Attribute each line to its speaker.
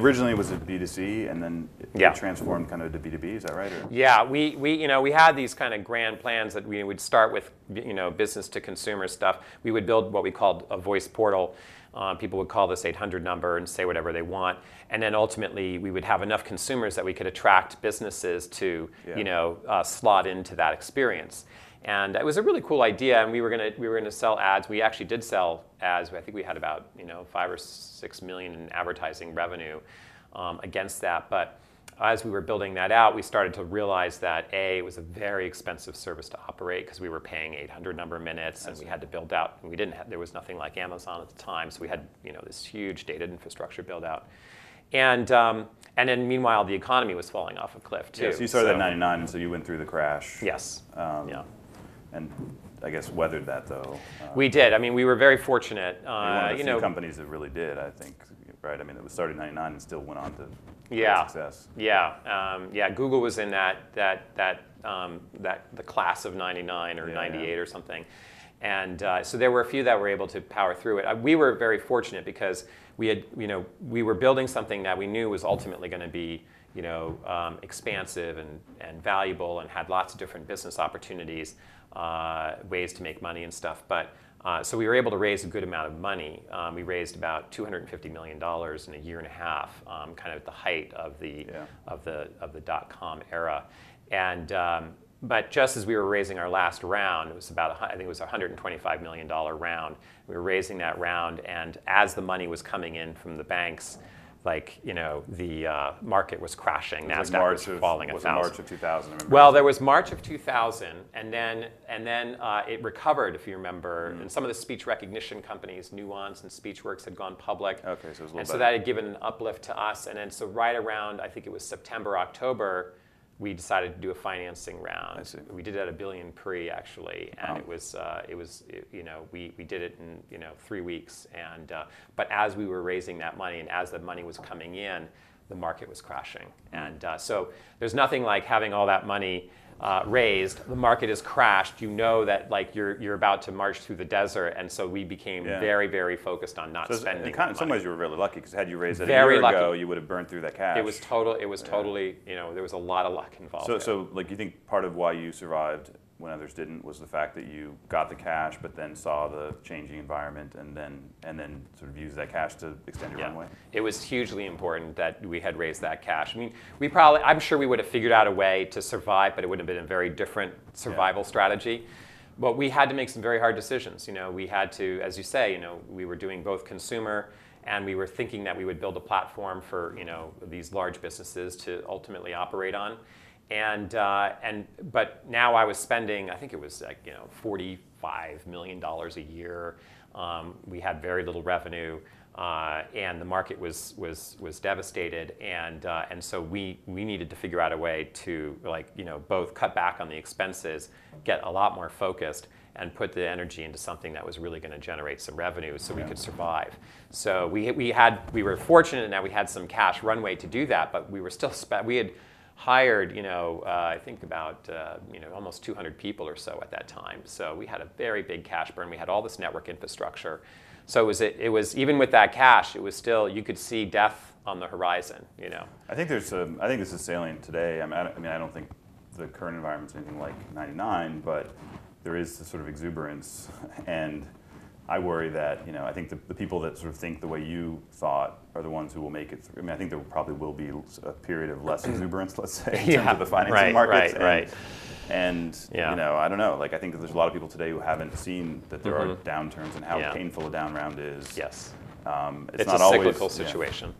Speaker 1: Originally, was it B2C, and then it transformed kind of to B2B? Is that right? Or?
Speaker 2: Yeah, we had these kind of grand plans that we would start with, business to consumer stuff. We would build what we called a voice portal. People would call this 800 number and say whatever they want, and then ultimately we would have enough consumers that we could attract businesses to, slot into that experience. And it was a really cool idea, and we were gonna sell ads. We actually did sell ads. I think we had about 5 or 6 million in advertising revenue against that. But as we were building that out, we started to realize that it was a very expensive service to operate because we were paying 800 number minutes, and we had to build out. And there was nothing like Amazon at the time, so we had this huge data infrastructure build out. And then meanwhile, the economy was falling off a cliff too.
Speaker 1: Yeah, so you started at 99, and so you went through the crash.
Speaker 2: Yes. Yeah.
Speaker 1: And I guess weathered that though.
Speaker 2: We did. I mean, we were very fortunate.
Speaker 1: You're one of the few companies that really did, I think, right? I mean, it was started in 99 and still went on to success.
Speaker 2: Yeah. Google was in the class of 99 or 98 or something, and so there were a few that were able to power through it. We were very fortunate because we were building something that we knew was ultimately going to be expansive and valuable, and had lots of different business opportunities, ways to make money and stuff. But so we were able to raise a good amount of money. We raised about $250 million in a year and a half, kind of at the height of the dot-com era. And but just as we were raising our last round, it was about, I think it was a $125 million round. We were raising that round, and as the money was coming in from the banks, the market was crashing. NASDAQ was falling 1,000.
Speaker 1: March of 2000.
Speaker 2: Well, there was March of 2000, and then it recovered, if you remember. And some of the speech recognition companies, Nuance and SpeechWorks, had gone public.
Speaker 1: Okay, so it was a little better.
Speaker 2: So that had given an uplift to us. And then so right around, I think it was September, October, we decided to do a financing round.
Speaker 1: I see.
Speaker 2: We did it at $1 billion pre, actually, and we did it in 3 weeks. And but as we were raising that money, and as the money was coming in, the market was crashing. And so there's nothing like having all that money raised. The market has crashed. You know that you're about to march through the desert, and so we became very, very focused on not spending.
Speaker 1: In some ways, you were really lucky, because had you raised it a year ago, you would have burned through that cash.
Speaker 2: It was totally. There was a lot of luck involved.
Speaker 1: So you think part of why you survived when others didn't was the fact that you got the cash, but then saw the changing environment, and then sort of used that cash to extend your runway?
Speaker 2: It was hugely important that we had raised that cash. I mean, I'm sure we would have figured out a way to survive, but it would have been a very different survival strategy. But we had to make some very hard decisions. We had to, as you say, we were doing both consumer, and we were thinking that we would build a platform for these large businesses to ultimately operate on. But now I was spending, I think it was $45 million a year. We had very little revenue, and the market was devastated, and so we needed to figure out a way to both cut back on the expenses, get a lot more focused, and put the energy into something that was really going to generate some revenue so we could survive. So we were fortunate in that we had some cash runway to do that, but we were still we had hired, I think about almost 200 people or so at that time. So we had a very big cash burn. We had all this network infrastructure. So it was even with that cash, it was still, you could see death on the horizon.
Speaker 1: I think this is salient today. I mean, I don't think the current environment's anything like '99, but there is this sort of exuberance, and I worry that, I think the people that sort of think the way you thought are the ones who will make it through. I mean, I think there probably will be a period of less exuberance, let's say, in terms of the financing markets. And I don't know. I think there's a lot of people today who haven't seen that there are downturns and how painful a down round is.
Speaker 2: Yes.
Speaker 1: It's not
Speaker 2: a
Speaker 1: always
Speaker 2: cyclical situation.